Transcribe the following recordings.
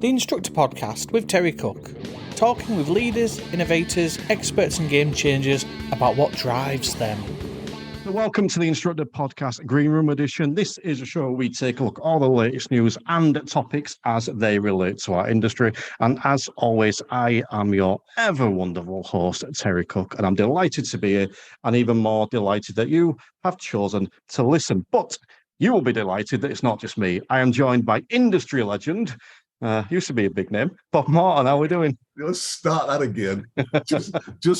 The Instructor podcast with Terry Cook, talking with leaders, innovators, experts and game changers about what drives them. Welcome to the Instructor podcast, Green Room edition. This is a show where we take a look at all the latest news and topics as they relate to our industry. And as always, I am your ever wonderful host, Terry Cook, and I'm delighted to be here and even more delighted that you have chosen to listen. But you will be delighted that it's not just me. I am joined by industry legend, used to be a big name, Bob Morton. How are we doing? Let's start that again. Just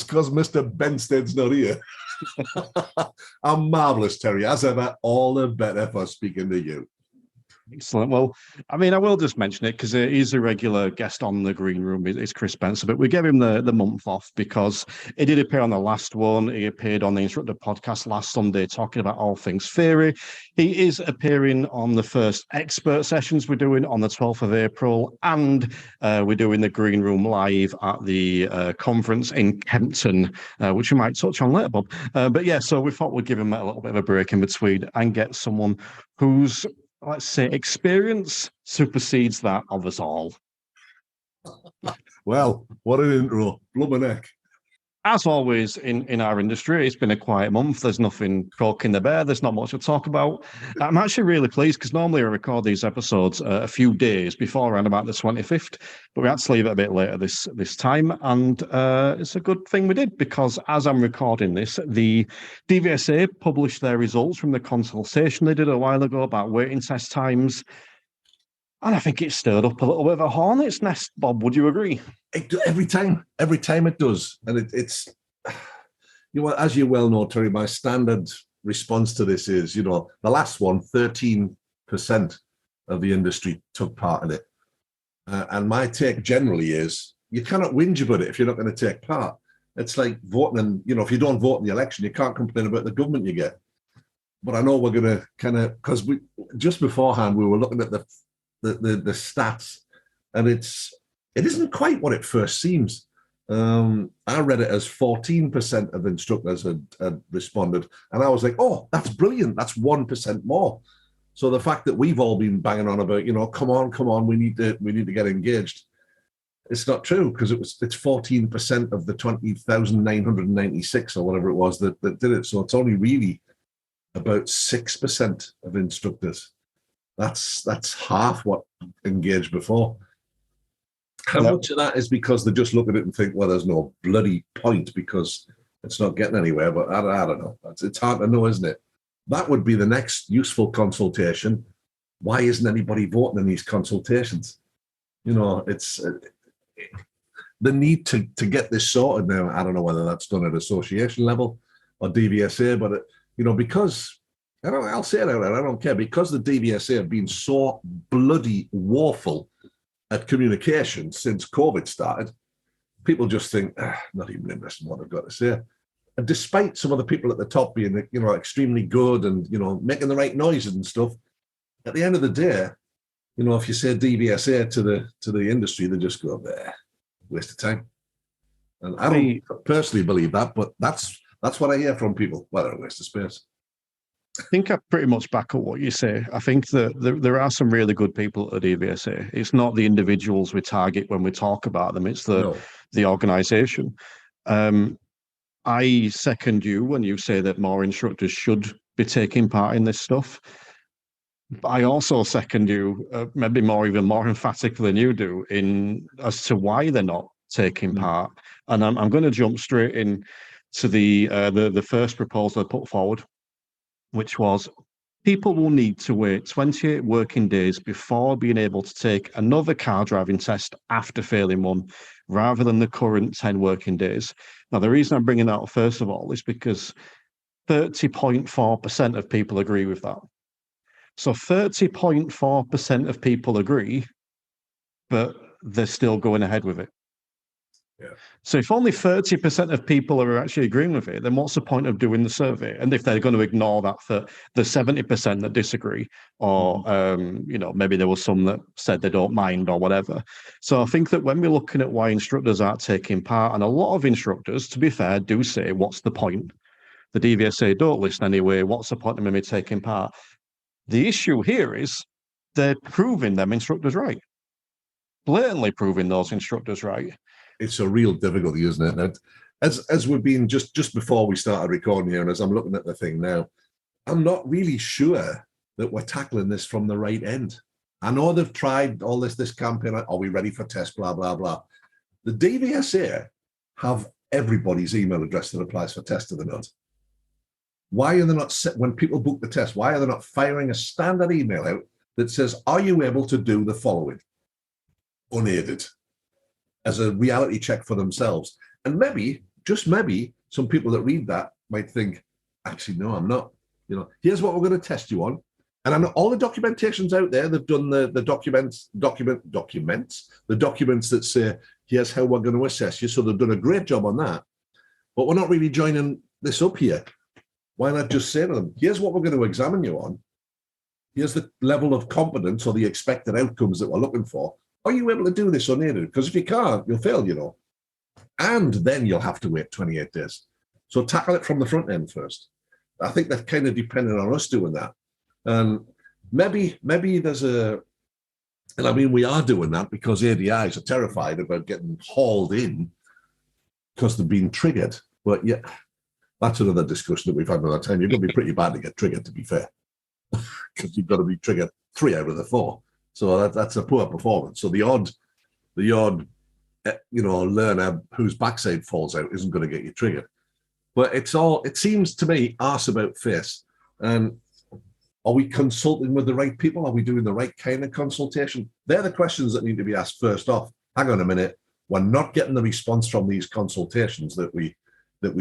because Mr. Benstead's not here. I'm marvellous, Terry. As ever, all the better for speaking to you. Excellent. Well, I mean, I will just mention it because he's a regular guest on the Green Room. It's Chris Spencer, but we gave him the month off because he did appear on the last one. He appeared on the Instructor podcast last Sunday talking about all things theory. He is appearing on the first expert sessions we're doing on the 12th of April, and we're doing the Green Room live at the conference in Kempton, which we might touch on later, Bob. But yeah, so we thought we'd give him a little bit of a break in between and get someone who's, let's say, experience supersedes that of us all. Well, what an intro. Blubberneck. As always in our industry, it's been a quiet month. There's nothing poking the bear. There's not much to talk about. I'm actually really pleased because normally I record these episodes a few days before, around about the 25th, but we had to leave it a bit later this time. And it's a good thing we did because as I'm recording this, the DVSA published their results from the consultation they did a while ago about waiting test times. And I think it stirred up a little bit of a hornet's nest, Bob. Would you agree? Every time it does. And it's, you know, as you well know, Terry, my standard response to this is, you know, the last one, 13% of the industry took part in it. And my take generally is you cannot whinge about it if you're not going to take part. It's like voting, and, you know, if you don't vote in the election, you can't complain about the government you get. But I know we're going to kind of, because we just beforehand, we were looking at the stats, and it isn't quite what it first seems. I read it as 14% of instructors had responded, and I was like, oh, that's brilliant, that's 1% more. So the fact that we've all been banging on about, you know, come on, we need to get engaged, it's not true, because it's 14% of the 20,996 or whatever it was that did it. So it's only really about 6% of instructors. That's half what engaged before. How much of that is because they just look at it and think, well, there's no bloody point because it's not getting anywhere? But I don't know. It's hard to know, isn't it? That would be the next useful consultation. Why isn't anybody voting in these consultations? You know, it's the need to get this sorted now. I don't know whether that's done at association level or DVSA, but because I'll say it out loud, I don't care, because the DVSA have been so bloody woeful at communication since COVID started, people just think, not even interested in what I've got to say. And despite some of the people at the top being, extremely good and, making the right noises and stuff, at the end of the day, if you say DVSA to the industry, they just go, waste of time. And I don't personally believe that, but that's what I hear from people. Well, they're a waste of space. I think I pretty much back up what you say. I think that there are some really good people at the DVSA. It's not the individuals we target when we talk about them. It's the organisation. I second you when you say that more instructors should be taking part in this stuff. I also second you, maybe even more emphatically than you do, as to why they're not taking part. And I'm going to jump straight in to the first proposal I put forward, which was people will need to wait 28 working days before being able to take another car driving test after failing one, rather than the current 10 working days. Now, the reason I'm bringing that up, first of all, is because 30.4% of people agree with that. So 30.4% of people agree, but they're still going ahead with it. Yeah. So if only 30% of people are actually agreeing with it, then what's the point of doing the survey? And if they're going to ignore that for the 70% that disagree, or maybe there was some that said they don't mind or whatever. So I think that when we're looking at why instructors aren't taking part, and a lot of instructors, to be fair, do say, what's the point? The DVSA don't listen anyway. What's the point of me taking part? The issue here is they're proving them instructors right. blatantly proving those instructors right. It's a real difficulty, isn't it? And as we've been just before we started recording here, and as I'm looking at the thing now, I'm not really sure that we're tackling this from the right end. I know they've tried all this campaign. Are we ready for test? Blah, blah, blah. The DVSA have everybody's email address that applies for test, do they not? Why are they not, when people book the test, why are they not firing a standard email out that says, are you able to do the following? Unaided. As a reality check for themselves. And maybe, just maybe, some people that read that might think, actually, no, I'm not. You know, here's what we're going to test you on. And I know all the documentation's out there. They've done the documents that say, here's how we're going to assess you. So they've done a great job on that. But we're not really joining this up here. Why not just say to them, here's what we're going to examine you on. Here's the level of competence or the expected outcomes that we're looking for. Are you able to do this unaided? Because if you can't, you'll fail, you know. And then you'll have to wait 28 days. So tackle it from the front end first. I think that's kind of dependent on us doing that. And maybe there's and I mean, we are doing that because ADIs are terrified about getting hauled in because they've been triggered. But yeah, that's another discussion that we've had another time. You've got to be pretty bad to get triggered, to be fair, because you've got to be triggered 3 out of the 4. So that's a poor performance. So the odd, learner whose backside falls out isn't going to get you triggered. But it seems to me, arse about face. And are we consulting with the right people? Are we doing the right kind of consultation? They're the questions that need to be asked first off. Hang on a minute. We're not getting the response from these consultations that we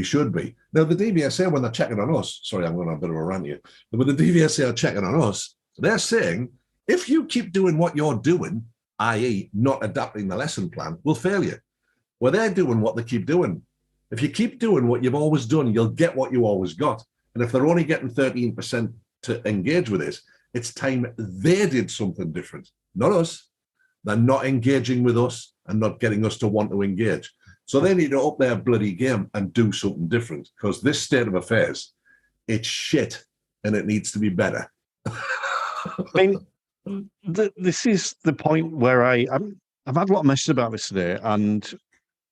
should be. Now, the DVSA, when they're checking on us, sorry, I'm going on a bit of a rant here, but when the DVSA are checking on us, they're saying, if you keep doing what you're doing, i.e. not adapting the lesson plan, we'll fail you. Well, they're doing what they keep doing. If you keep doing what you've always done, you'll get what you always got. And if they're only getting 13% to engage with it, it's time they did something different, not us. They're not engaging with us and not getting us to want to engage. So they need to up their bloody game and do something different, because this state of affairs, it's shit and it needs to be better. I mean, this is the point where I've had a lot of messages about this today, and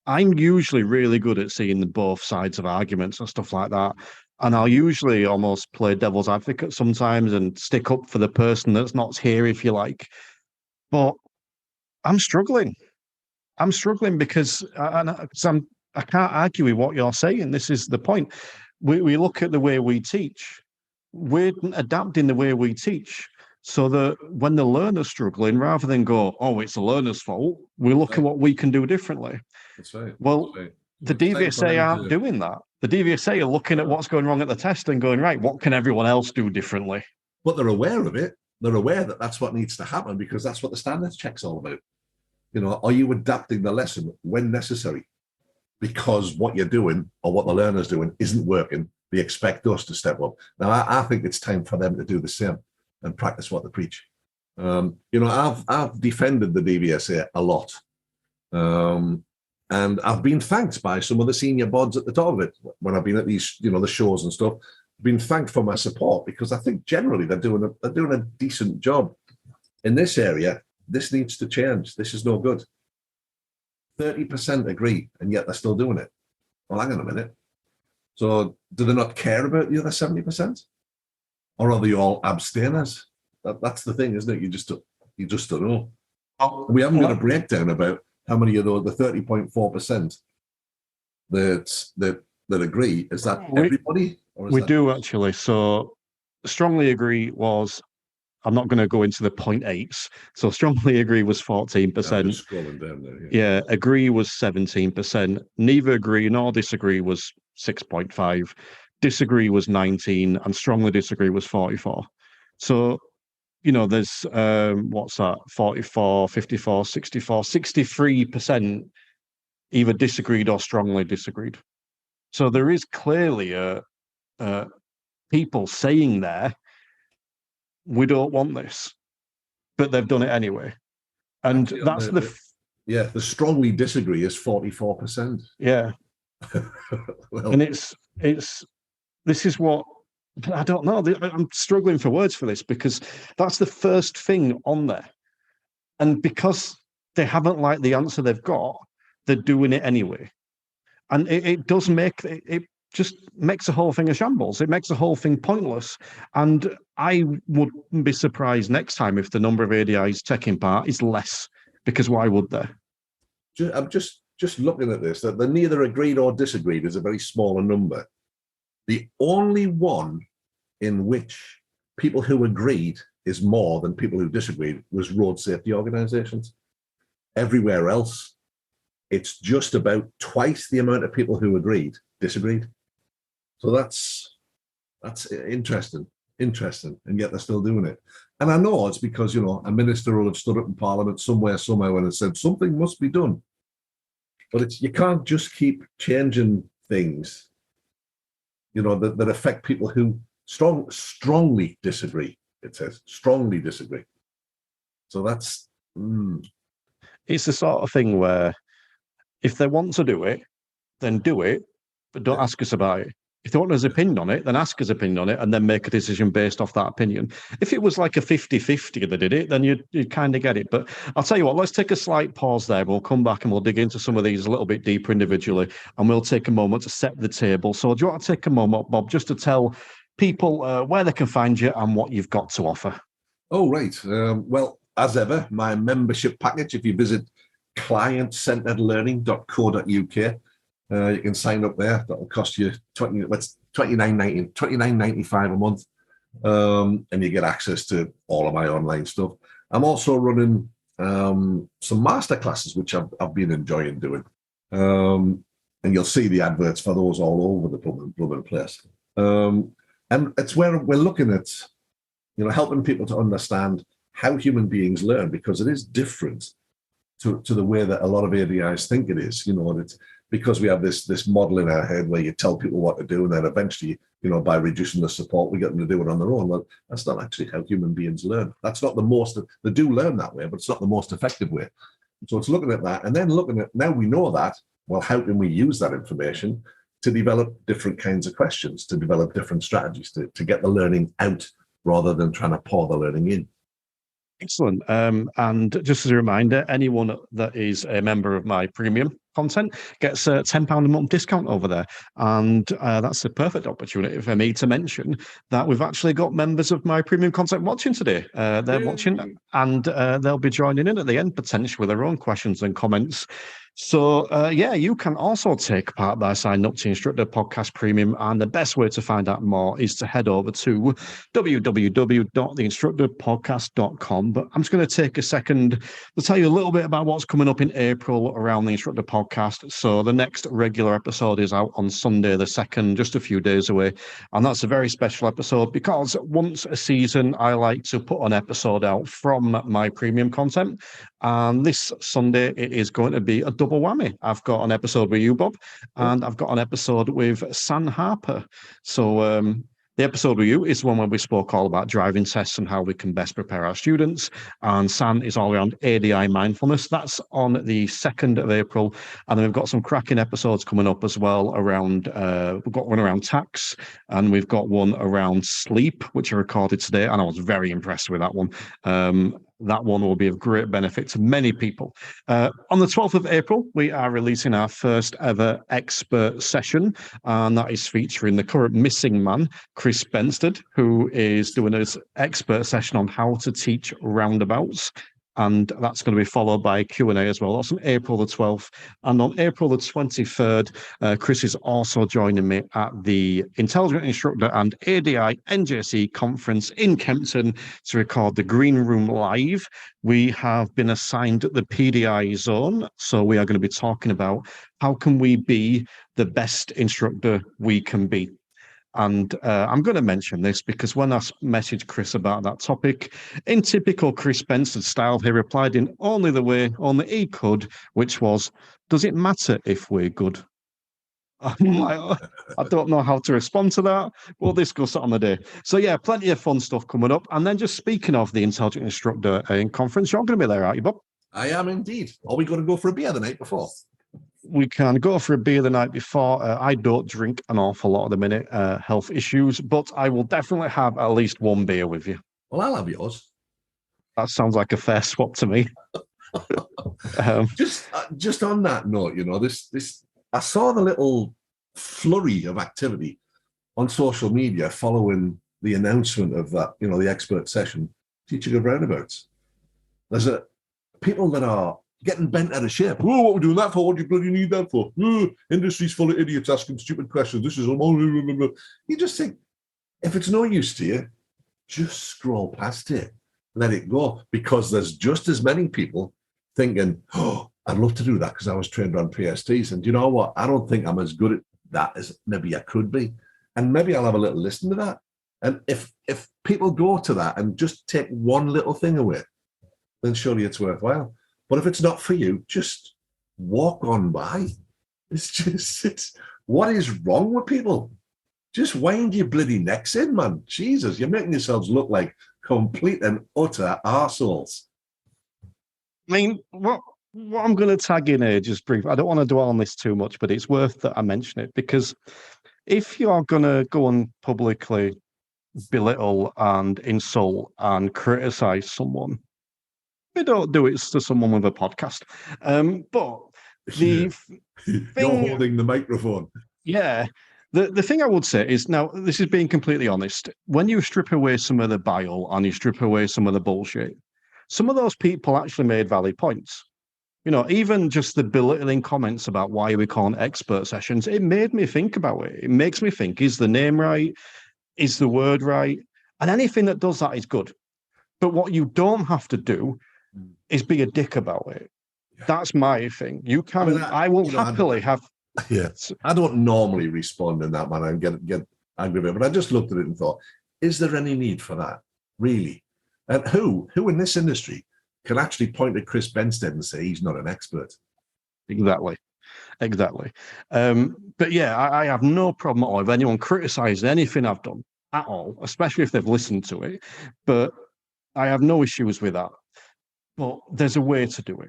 I'm usually really good at seeing the both sides of arguments and stuff like that. And I'll usually almost play devil's advocate sometimes and stick up for the person that's not here, if you like. But I'm struggling. Because I can't argue with what you're saying. This is the point. We look at the way we teach. We're adapting the way we teach so that when the learner's struggling, rather than go, oh, it's the learner's fault, we look at what we can do differently. That's right. Well, That's right. The DVSA aren't doing that. The DVSA are looking at what's going wrong at the test and going, right, what can everyone else do differently? But they're aware of it. They're aware that that's what needs to happen, because that's what the standards check's all about. You know, are you adapting the lesson when necessary? Because what you're doing or what the learner's doing isn't working. They expect us to step up. Now, I think it's time for them to do the same and practice what they preach. I've defended the DVSA a lot. And I've been thanked by some of the senior bods at the top of it when I've been at these, the shows and stuff. I've been thanked for my support, because I think generally they're doing a decent job in this area. This needs to change. This is no good. 30% agree, and yet they're still doing it. Well, hang on a minute. So do they not care about the other 70%? Or are they all abstainers? That's the thing, isn't it? You just don't know. We haven't got a breakdown about how many of those, the 30.4% that agree, is that everybody? Or is we that... do actually. So strongly agree was, I'm not going to go into the 0.8s. So strongly agree was 14%. I'm just scrolling down there. Yeah, agree was 17%. Neither agree nor disagree was 6.5. Disagree was 19, and strongly disagree was 44. So, there's what's that? 44, 54, 64, 63% either disagreed or strongly disagreed. So there is clearly people saying there, we don't want this, but they've done it anyway. And actually, that's the strongly disagree is 44%. Yeah. Well, and this is what, I don't know. I'm struggling for words for this, because that's the first thing on there. And because they haven't liked the answer they've got, they're doing it anyway. And it does make it just makes the whole thing a shambles. It makes the whole thing pointless. And I wouldn't be surprised next time if the number of ADIs taking part is less, because why would they? I'm just looking at this, that the neither agreed or disagreed is a very smaller number. The only one in which people who agreed is more than people who disagreed was road safety organizations. Everywhere else, it's just about twice the amount of people who disagreed. So that's interesting, and yet they're still doing it. And I know it's because, a minister will have stood up in Parliament somehow and said something must be done. But you can't just keep changing things, that affect people who strongly disagree. It says strongly disagree. So that's. It's the sort of thing where if they want to do it, then do it, but don't ask us about it. If they want his opinion on it, then ask his opinion on it and then make a decision based off that opinion. If it was like a 50-50 that did it, then you'd kind of get it. But I'll tell you what, let's take a slight pause there. We'll come back and we'll dig into some of these a little bit deeper individually, and we'll take a moment to set the table. So do you want to take a moment, Bob, just to tell people where they can find you and what you've got to offer? Oh, right. Well, as ever, my membership package, if you visit clientcenteredlearning.co.uk, you can sign up there. That'll cost you $29.95 a month, and you get access to all of my online stuff. I'm also running some masterclasses, which I've been enjoying doing, and you'll see the adverts for those all over the blooming place. And it's where we're looking at, helping people to understand how human beings learn, because it is different to the way that a lot of ADIs think it is. It's because we have this model in our head where you tell people what to do, and then eventually, by reducing the support, we get them to do it on their own. Well, that's not actually how human beings learn. That's not the most. They do learn that way, but it's not the most effective way. So it's looking at that, and then looking at, now we know that, well, how can we use that information to develop different kinds of questions, to develop different strategies to get the learning out rather than trying to pour the learning in. Excellent. And just as a reminder, anyone that is a member of my premium content gets a £10 a month discount over there. And that's a perfect opportunity for me to mention that we've actually got members of my premium content watching today. They're watching, and they'll be joining in at the end, potentially with their own questions and comments. So, you can also take part by signing up to Instructor Podcast Premium. And the best way to find out more is to head over to www.theinstructorpodcast.com. But I'm just going to take a second to tell you a little bit about what's coming up in April around the Instructor Podcast. So the next regular episode is out on Sunday the 2nd, just a few days away. And that's a very special episode because once a season, I like to put an episode out from my premium content. And this Sunday, it is going to be a double whammy. I've got an episode with you, Bob, and I've got an episode with San Harper. So the episode with you is one where we spoke all about driving tests and how we can best prepare our students. And San is all around ADI mindfulness. That's on the 2nd of April. And then we've got some cracking episodes coming up as well around, we've got one around tax, and we've got one around sleep, which I recorded today. And I was very impressed with that one. That one will be of great benefit to many people. On the 12th of April, we are releasing our first ever expert session, and that is featuring the current missing man, Chris Benstead, who is doing his expert session on how to teach roundabouts. And that's going to be followed by Q&A as well. That's on April the 12th. And on April the 23rd, Chris is also joining me at the Intelligent Instructor and ADI NJC conference in Kempton to record the Green Room Live. We have been assigned the PDI zone. So we are going to be talking about how can we be the best instructor we can be. And I'm going to mention this because when I messaged Chris about that topic, in typical Chris Benstead style, he replied in only the way only he could, which was, does it matter if we're good? I'm like, I don't know how to respond to that. We'll discuss it on the day. So, plenty of fun stuff coming up. And then just speaking of the Intelligent Instructor conference, you're going to be there, aren't you, Bob? I am indeed. Are we going to go for a beer the night before? We can go for a beer the night before. I don't drink an awful lot at the minute, health issues, but I will definitely have at least one beer with you. Well, I'll have yours. That sounds like a fair swap to me. Just on that note, this I saw the little flurry of activity on social media following the announcement of that, the expert session, teaching of roundabouts. There's people that are getting bent out of shape. Oh, what are we doing that for? What do you bloody need that for? Oh, industry's full of idiots asking stupid questions. This is you just think, if it's no use to you, just scroll past it, let it go, because there's just as many people thinking, oh, I'd love to do that because I was trained on PSTs. And you know what? I don't think I'm as good at that as maybe I could be. And maybe I'll have a little listen to that. And if people go to that and just take one little thing away, then surely it's worthwhile. But if it's not for you, just walk on by. What is wrong with people? Just wind your bloody necks in, man. Jesus, you're making yourselves look like complete and utter arseholes. I mean, what I'm going to tag in here, just brief. I don't want to dwell on this too much, but it's worth that I mention it, because if you are going to go and publicly belittle and insult and criticize someone, we don't do it to someone with a podcast. But the you're holding the microphone. Yeah. The thing I would say is, now, this is being completely honest, when you strip away some of the bile and you strip away some of the bullshit, some of those people actually made valid points. Even just the belittling comments about why we call expert sessions, it made me think about it. It makes me think, is the name right? Is the word right? And anything that does that is good. But what you don't have to do is be a dick about it. That's my thing. You can, I will happily have. Yes, I don't normally respond in that manner and get angry with it, but I just looked at it and thought, is there any need for that, really? And who in this industry can actually point at Chris Benstead and say he's not an expert? Exactly. But yeah, I have no problem at all if anyone criticizes anything I've done at all, especially if they've listened to it. But I have no issues with that. But there's a way to do it.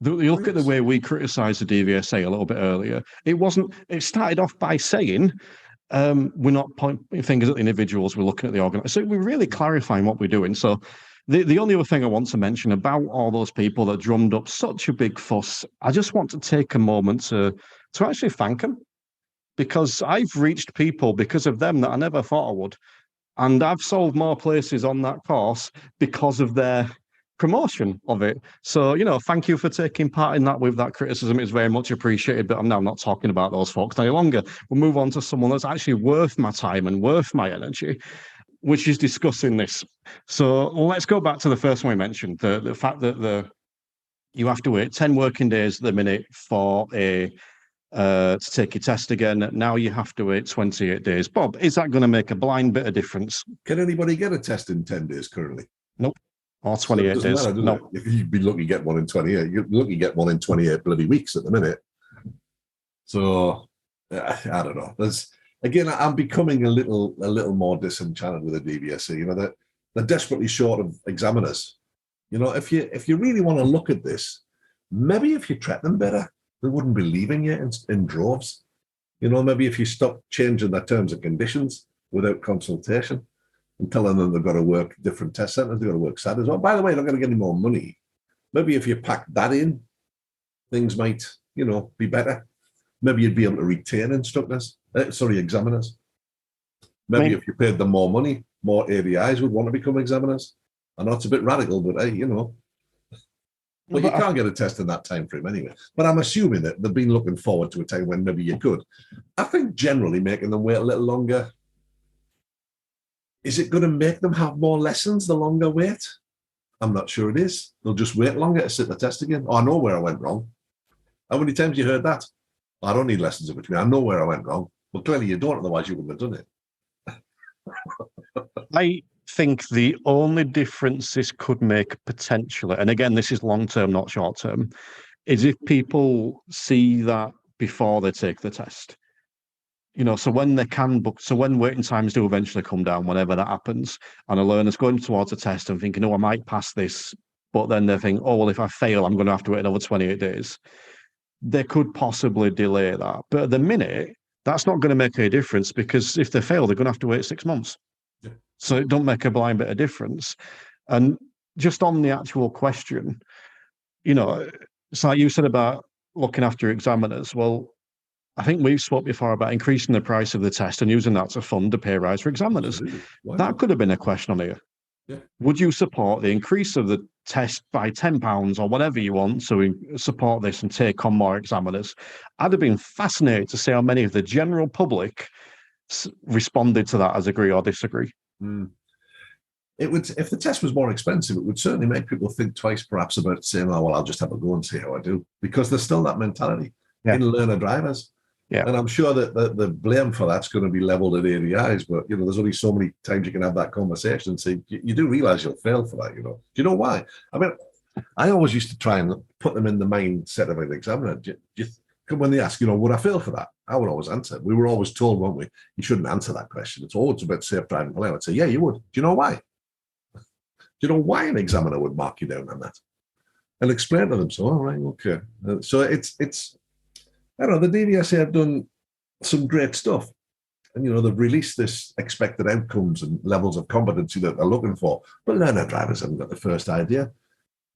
You look at the way we criticised the DVSA a little bit earlier. It started off by saying we're not pointing fingers at the individuals, we're looking at the organisation. So we're really clarifying what we're doing. So the only other thing I want to mention about all those people that drummed up such a big fuss, I just want to take a moment to actually thank them, because I've reached people because of them that I never thought I would. And I've sold more places on that course because of their promotion of it. So, thank you for taking part in that with that criticism. It's very much appreciated, but I'm now not talking about those folks any longer. We'll move on to someone that's actually worth my time and worth my energy, which is discussing this. So let's go back to the first one we mentioned, the fact that you have to wait 10 working days at the minute for to take your test again. Now you have to wait 28 days. Bob, is that going to make a blind bit of difference? Can anybody get a test in 10 days currently? Nope. Or 28 days. No. If you'd be lucky to get one in 28, you're lucky to get one in 28 bloody weeks at the minute. So I don't know. I'm becoming a little more disenchanted with the DVSA. They're desperately short of examiners. If you really want to look at this, maybe if you treat them better, they wouldn't be leaving you in droves. Maybe if you stop changing their terms and conditions without consultation and telling them they've got to work different test centers, they've got to work Saturdays. Oh, by the way, they're not going to get any more money. Maybe if you pack that in, things might, be better. Maybe you'd be able to retain examiners. Maybe if you paid them more money, more ADIs would want to become examiners. I know it's a bit radical, but hey, But you can't get a test in that time frame anyway. But I'm assuming that they've been looking forward to a time when maybe you could. I think generally making them wait a little longer, is it going to make them have more lessons the longer wait? I'm not sure it is. They'll just wait longer to sit the test again. Oh, I know where I went wrong. How many times you heard that? I don't need lessons in between. I know where I went wrong. Well, clearly you don't, otherwise you wouldn't have done it. I think the only difference this could make potentially, and again, this is long-term, not short-term, is if people see that before they take the test. So when they can book, so when waiting times do eventually come down, whenever that happens, and a learner's going towards a test and thinking, I might pass this, but then they think, well, if I fail, I'm going to have to wait another 28 days. They could possibly delay that. But at the minute, that's not going to make any difference, because if they fail, they're going to have to wait 6 months. Yeah. So it don't make a blind bit of difference. And just on the actual question, it's like you said about looking after examiners. Well, I think we've spoke before about increasing the price of the test and using that to fund a pay rise for examiners. Absolutely. Why That not? could have been a question on here. Yeah. Would you support the increase of the test by £10 or whatever you want, so we support this and take on more examiners? I'd have been fascinated to see how many of the general public responded to that as agree or disagree. Mm. It would, if the test was more expensive, it would certainly make people think twice, perhaps, about saying, "Oh, well, I'll just have a go and see how I do," because there's still that mentality in learner drivers. Yeah. And I'm sure that the blame for that's going to be leveled at ADIs, but there's only so many times you can have that conversation and say, you do realize you'll fail for that. Do you know why? I mean, I always used to try and put them in the mindset of an examiner. When they ask, would I fail for that? I would always answer. We were always told, weren't we? You shouldn't answer that question. It's always about safe driving. I would say, yeah, you would. Do you know why? Do you know why an examiner would mark you down on that? And explain to them. So, all right, okay. So it's. I don't know, the DVSA have done some great stuff. And, they've released this expected outcomes and levels of competency that they're looking for. But learner drivers haven't got the first idea.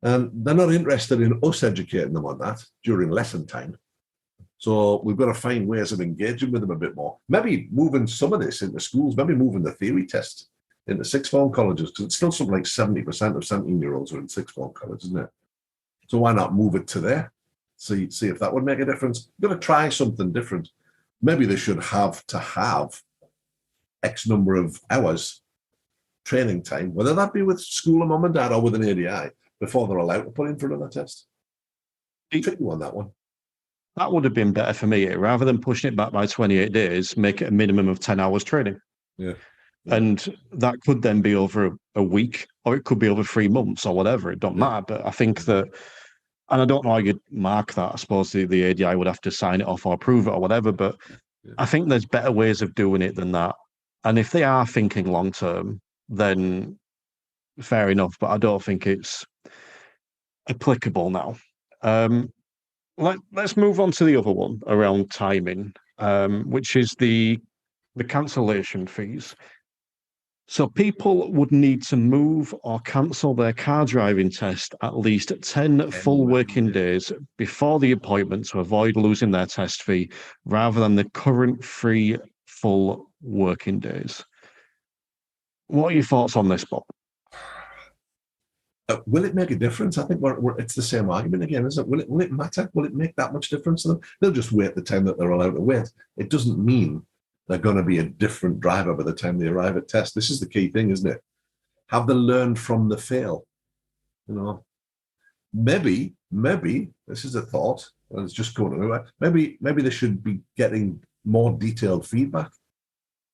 And they're not interested in us educating them on that during lesson time. So we've got to find ways of engaging with them a bit more. Maybe moving some of this into schools, maybe moving the theory test into sixth form colleges, because it's still something like 70% of 17-year-olds are in sixth form college, isn't it? So why not move it to there? See if that would make a difference. We're going to try something different. Maybe they should have to have X number of hours training time, whether that be with school and mum and dad or with an ADI, before they're allowed to put in for another test. Tricky one, that one. That would have been better for me. Rather than pushing it back by 28 days, make it a minimum of 10 hours training. Yeah. And that could then be over a week, or it could be over 3 months or whatever. It don't matter. But I think that, and I don't know how you'd mark that. I suppose the ADI would have to sign it off or approve it or whatever. But I think there's better ways of doing it than that. And if they are thinking long term, then fair enough. But I don't think it's applicable now. Let's move on to the other one around timing, which is the cancellation fees. So people would need to move or cancel their car driving test at least 10 full working days before the appointment to avoid losing their test fee, rather than the current 3 full working days. What are your thoughts on this, Bob? Will it make a difference? I think it's the same argument again, isn't it? Will it matter? Will it make that much difference to them? They'll just wait the time that they're allowed to wait. It doesn't mean they're going to be a different driver by the time they arrive at test. This is the key thing, isn't it? Have they learned from the fail? Maybe this is a thought. It's just going to maybe they should be getting more detailed feedback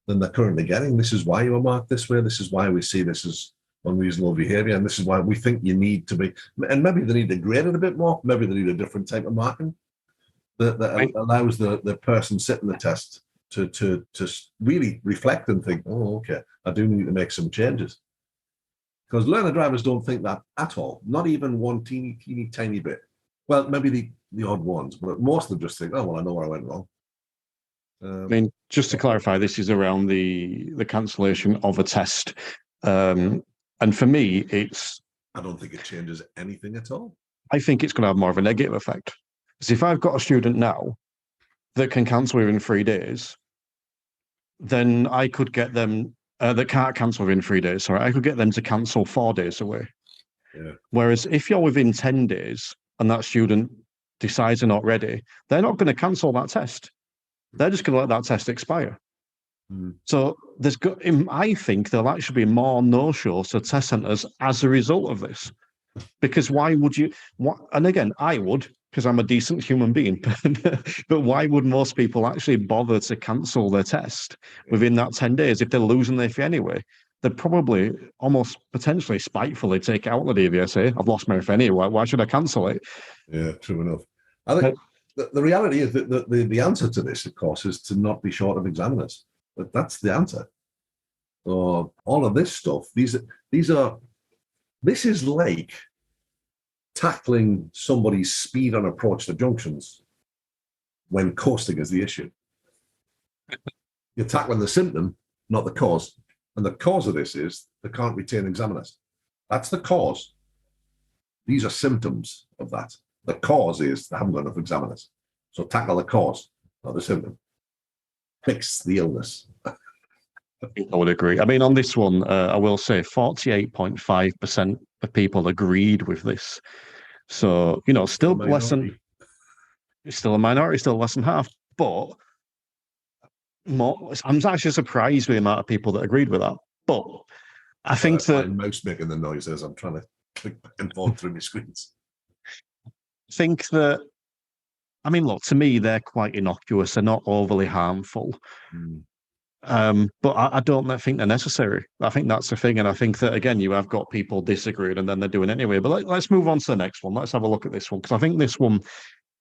than they're currently getting. This is why you were marked this way. This is why we see this as unreasonable behavior, and this is why we think you need to be. And maybe they need to grade it a bit more. Maybe they need a different type of marking that allows the person sitting the test to really reflect and think, oh, okay, I do need to make some changes. Because learner drivers don't think that at all, not even one teeny tiny bit. Well, maybe the odd ones, but most of them just think, oh, well, I know where I went wrong. I mean, just to clarify, this is around the cancellation of a test. And for me, I don't think it changes anything at all. I think it's going to have more of a negative effect. Because if I've got a student now that can cancel within 3 days, then I could get them that can't cancel within 3 days. Sorry, I could get them to cancel 4 days away. Yeah. Whereas if you're within 10 days and that student decides they're not ready, they're not going to cancel that test. They're just going to let that test expire. So I think there'll actually be more no-shows to test centres as a result of this. Because why would you? And again, I would, because I'm a decent human being. But why would most people actually bother to cancel their test within that 10 days if they're losing their fee anyway? They'd probably almost potentially spitefully take out the DVSA. I've lost my fee anyway. Why should I cancel it? Yeah, true enough. I think the reality is that the answer to this, of course, is to not be short of examiners. But that's the answer. So all of this stuff, this is like tackling somebody's speed on approach to junctions when coasting is the issue. You're tackling the symptom, not the cause. And the cause of this is they can't retain examiners. That's the cause. These are symptoms of that. The cause is they haven't got enough examiners. So tackle the cause, not the symptom. Fix the illness. I think I would agree. I mean, on this one, I will say 48.5% of people agreed with this. So, still less than, it's still a minority, still less than half. But I'm actually surprised with the amount of people that agreed with that. But I think that... my mouse making the noises. I'm trying to click back and forth through my screens. I mean, look, to me, they're quite innocuous. They're not overly harmful. But I don't think they're necessary. I think that's the thing. And I think that, again, you have got people disagreeing and then they're doing it anyway. But let's move on to the next one. Let's have a look at this one, because I think this one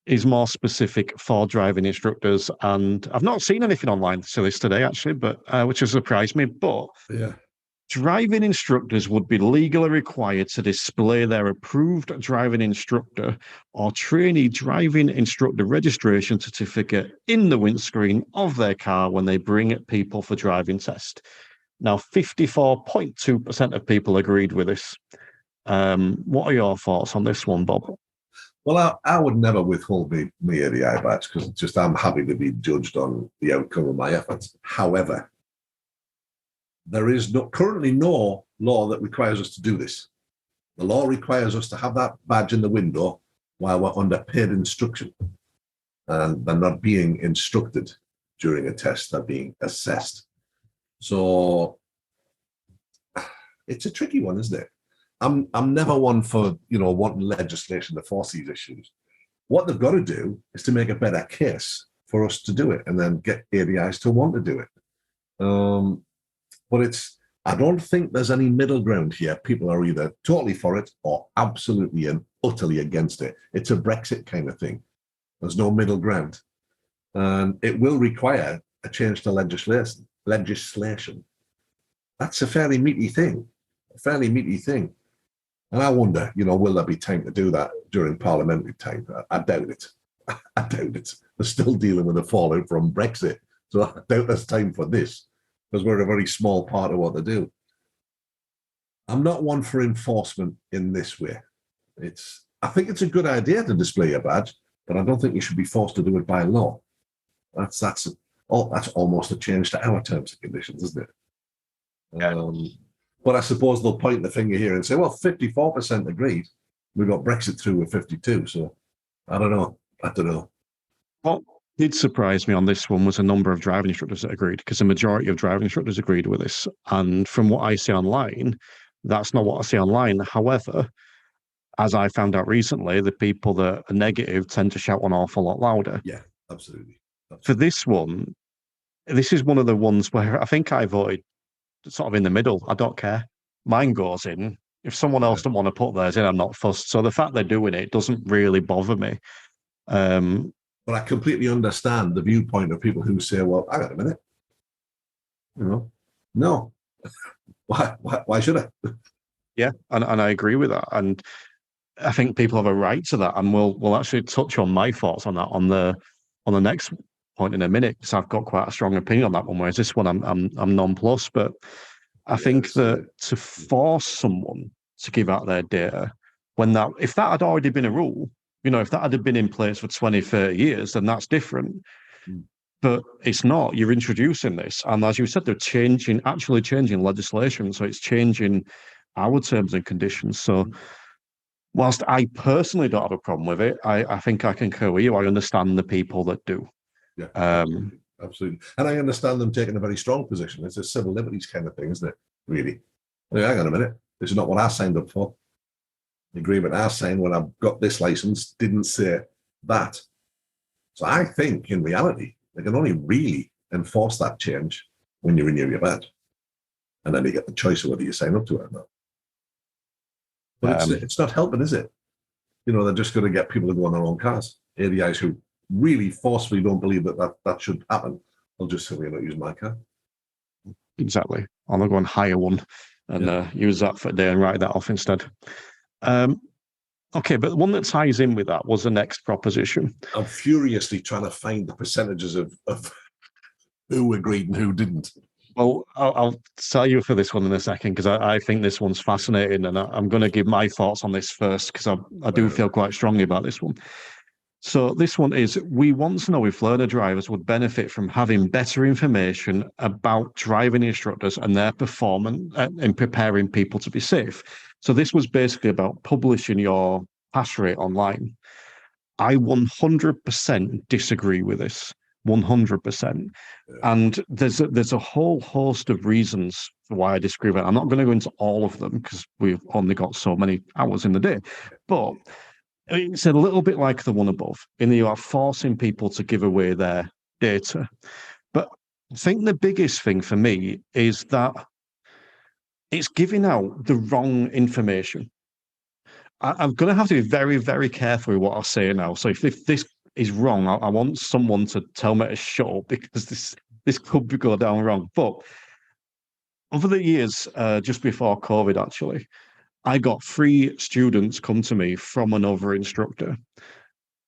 is more specific for driving instructors. And I've not seen anything online to this today, actually, but which has surprised me. But yeah. Driving instructors would be legally required to display their approved driving instructor or trainee driving instructor registration certificate in the windscreen of their car when they bring people for driving test. Now, 54.2% of people agreed with this. What are your thoughts on this one, Bob? Well, I would never withhold my ADI badge because I'm happy to be judged on the outcome of my efforts. However, there is currently no law that requires us to do this. The law requires us to have that badge in the window while we're under paid instruction. And they're not being instructed during a test, they're being assessed. So it's a tricky one, isn't it? I'm never one for, wanting legislation to force these issues. What they've got to do is to make a better case for us to do it and then get ADIs to want to do it. But I don't think there's any middle ground here. People are either totally for it or absolutely and utterly against it. It's a Brexit kind of thing. There's no middle ground. And it will require a change to legislation. That's a fairly meaty thing. And I wonder, will there be time to do that during parliamentary time? I doubt it. I doubt it. They're still dealing with the fallout from Brexit. So I doubt there's time for this, because we're a very small part of what they do. I'm not one for enforcement in this way. I think it's a good idea to display a badge, but I don't think you should be forced to do it by law. That's almost a change to our terms and conditions, isn't it? But I suppose they'll point the finger here and say, well, 54% agreed. We got Brexit through with 52. So I don't know. What did surprise me on this one was a number of driving instructors that agreed, because the majority of driving instructors agreed with this. And from what I see online, that's not what I see online. However, as I found out recently, the people that are negative tend to shout an awful lot louder. Yeah, absolutely. For this one, this is one of the ones where I think I voted sort of in the middle. I don't care. Mine goes in. If someone else doesn't want to put theirs in, I'm not fussed. So the fact they're doing it doesn't really bother me. But I completely understand the viewpoint of people who say, well, hang on a minute. No. Why should I? Yeah, and I agree with that. And I think people have a right to that. And we'll actually touch on my thoughts on that on the next point in a minute, because I've got quite a strong opinion on that one, whereas this one I'm nonplussed. But I think that to force someone to give out their data, if that had already been a rule, if that had been in place for 20, 30 years, then that's different. But it's not. You're introducing this. And as you said, they're actually changing legislation. So it's changing our terms and conditions. So whilst I personally don't have a problem with it, I think I concur with you. I understand the people that do. Yeah, absolutely. And I understand them taking a very strong position. It's a civil liberties kind of thing, isn't it? Really. Hang on a minute. This is not what I signed up for. The agreement I signed when I got this license didn't say that. So I think in reality, they can only really enforce that change when you renew your badge. And then you get the choice of whether you sign up to it or not. But it's not helping, is it? They're just going to get people to go on their own cars. ADIs who really forcefully don't believe that should happen, they'll just say, we're not using my car. Exactly. I'm going to go and hire one and use that for a day and write that off instead. Okay, but the one that ties in with that was the next proposition. I'm furiously trying to find the percentages of who agreed and who didn't. Well, I'll tell you for this one in a second because I think this one's fascinating, and I'm going to give my thoughts on this first because I do feel quite strongly about this one. So this one is, we want to know if learner drivers would benefit from having better information about driving instructors and their performance in preparing people to be safe. So this was basically about publishing your pass rate online. I 100% disagree with this. 100%. And there's a whole host of reasons for why I disagree with it. I'm not going to go into all of them because we've only got so many hours in the day. But it's a little bit like the one above, in that you are forcing people to give away their data. But I think the biggest thing for me is that it's giving out the wrong information. I'm going to have to be very, very careful with what I say now. So if this is wrong, I want someone to tell me to shut up because this could go down wrong. But over the years, just before COVID, actually, I got 3 students come to me from another instructor,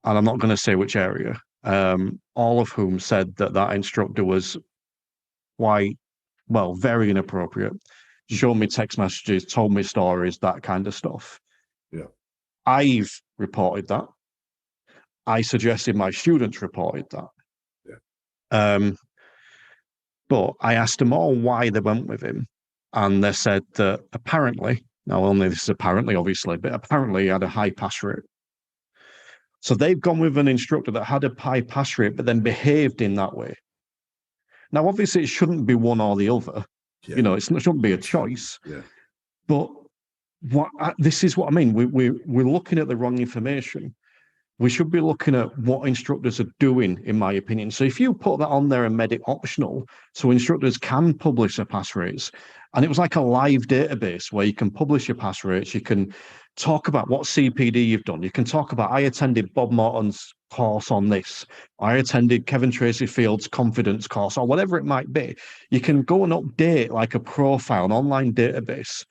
and I'm not going to say which area, all of whom said that instructor was very inappropriate, showed me text messages, told me stories, that kind of stuff. Yeah. I've reported that. I suggested my students reported that. Yeah. But I asked them all why they went with him. And they said that apparently, now only this is apparently, obviously, but apparently he had a high pass rate. So they've gone with an instructor that had a high pass rate, but then behaved in that way. Now, obviously, it shouldn't be one or the other. Yeah. It shouldn't be a choice. Yeah. But this is what I mean. We're looking at the wrong information. We should be looking at what instructors are doing, in my opinion. So if you put that on there and made it optional, so instructors can publish their pass rates, and it was like a live database where you can publish your pass rates, you can talk about what CPD you've done, you can talk about, I attended Bob Morton's course on this, I attended Kevin Tracy Field's confidence course, or whatever it might be. You can go and update like a profile, an online database,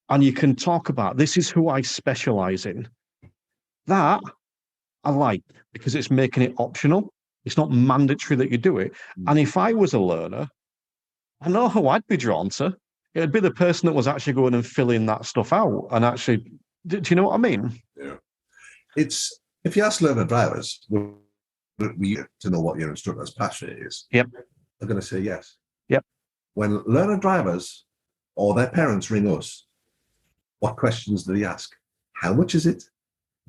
and you can talk about, this is who I specialize in. That I like, because it's making it optional. It's not mandatory that you do it. And if I was a learner, I know who I'd be drawn to. It'd be the person that was actually going and filling that stuff out. And actually, do you know what I mean? Yeah. It's, if you ask learner drivers, we to know what your instructor's pass rate is. Yep. They're going to say yes. Yep. When learner drivers or their parents ring us, what questions do they ask? How much is it?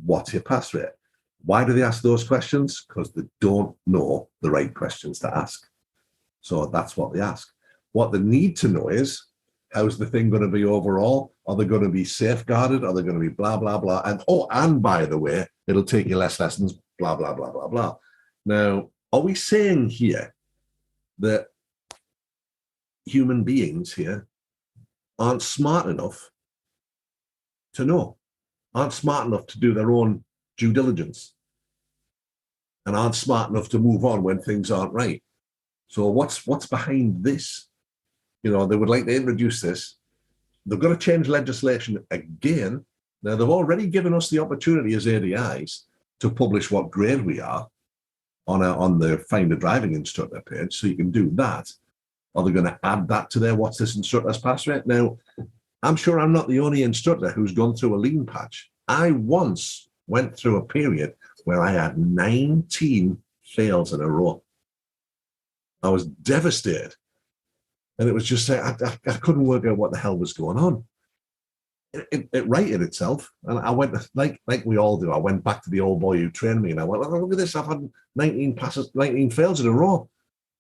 What's your pass rate? Why do they ask those questions? Because they don't know the right questions to ask. So that's what they ask. What they need to know is, how's the thing going to be overall? Are they going to be safeguarded? Are they going to be blah, blah, blah? And by the way, it'll take you less lessons, blah, blah, blah, blah, blah. Now, are we saying here that human beings here aren't smart enough to know, aren't smart enough to do their own due diligence, and aren't smart enough to move on when things aren't right? So what's behind this? They would like to introduce this. They've got to change legislation again. Now, they've already given us the opportunity as ADIs to publish what grade we are on the Find a Driving Instructor page, so you can do that. Are they going to add that to their what's this instructor's pass rate? Now, I'm sure I'm not the only instructor who's gone through a lean patch. I once went through a period where I had 19 fails in a row. I was devastated. And it was just, I couldn't work out what the hell was going on. It righted itself. And I went, like we all do, I went back to the old boy who trained me, and I went, oh, look at this, I've had 19 passes, 19 fails in a row.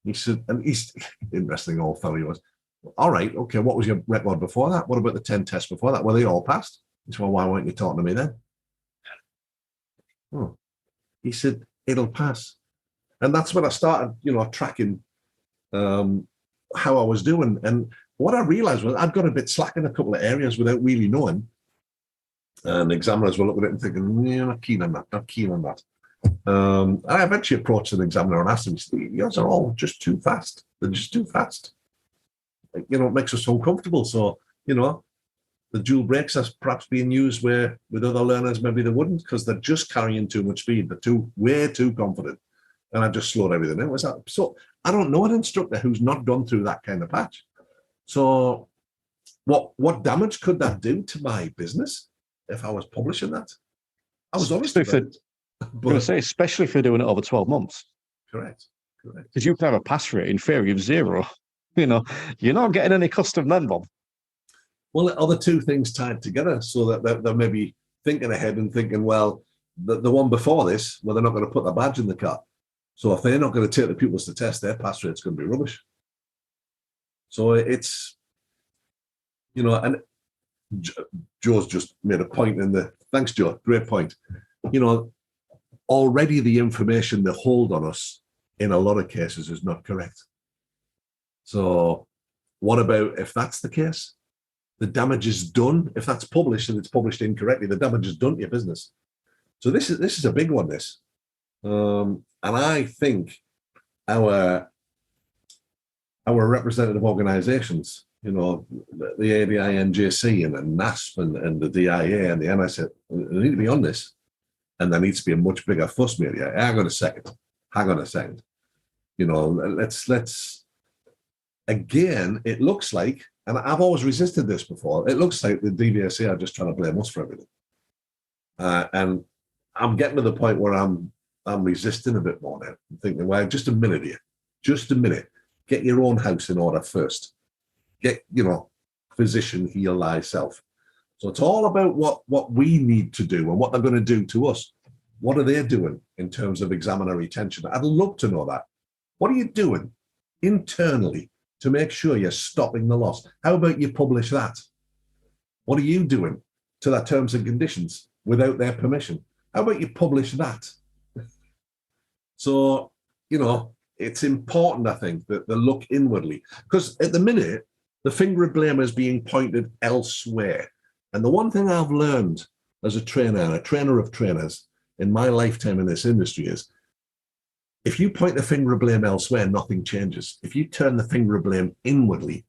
He said, and he's interesting old fellow he was. All right, okay, what was your record before that? What about the 10 tests before that? Well, they all passed. He said, well, why weren't you talking to me then? Oh. He said, it'll pass. And that's when I started, tracking how I was doing. And what I realized was I'd got a bit slack in a couple of areas without really knowing. And examiners were looking at it and thinking, yeah, not keen on that. I eventually approached an examiner and asked him, yours are all just too fast. They're just too fast. It makes us uncomfortable. So, the dual brakes are perhaps being used where with other learners maybe they wouldn't, because they're just carrying too much speed. They're way too confident. And I just slowed everything down. So I don't know an instructor who's not gone through that kind of patch. So what damage could that do to my business if I was publishing that? I was honest about it. I'm going to say, especially if you're doing it over 12 months. Correct. Because you can have a pass rate in theory of 0. You're not getting any custom then, Bob. Well, are the two things tied together so that they're maybe thinking ahead and thinking, well, the one before this, well, they're not going to put the badge in the car. So if they're not going to take the pupils to test, their pass rate's going to be rubbish. So it's, and Joe's just made a point thanks, Joe, great point. Already the information they hold on us in a lot of cases is not correct. So what about if that's the case? The damage is done. If that's published and it's published incorrectly, the damage is done to your business. So this is a big one, this. And I think our representative organizations, the ADINJC and the NASP and the DIA and the MSA, they need to be on this. And there needs to be a much bigger fuss media. Hang on a second. Let's again, it looks like, and I've always resisted this before, it looks like the DVSA are just trying to blame us for everything. And I'm getting to the point where I'm resisting a bit more now. I'm thinking, well, just a minute here. Just a minute. Get your own house in order first. Get, physician, heal thyself. So it's all about what we need to do and what they're going to do to us. What are they doing in terms of examiner retention? I'd love to know that. What are you doing internally to make sure you're stopping the loss? How about you publish that? What are you doing to their terms and conditions without their permission? How about you publish that? So, it's important, I think, that they look inwardly. Because at the minute, the finger of blame is being pointed elsewhere. And the one thing I've learned as a trainer and a trainer of trainers in my lifetime in this industry is, if you point the finger of blame elsewhere, nothing changes. If you turn the finger of blame inwardly,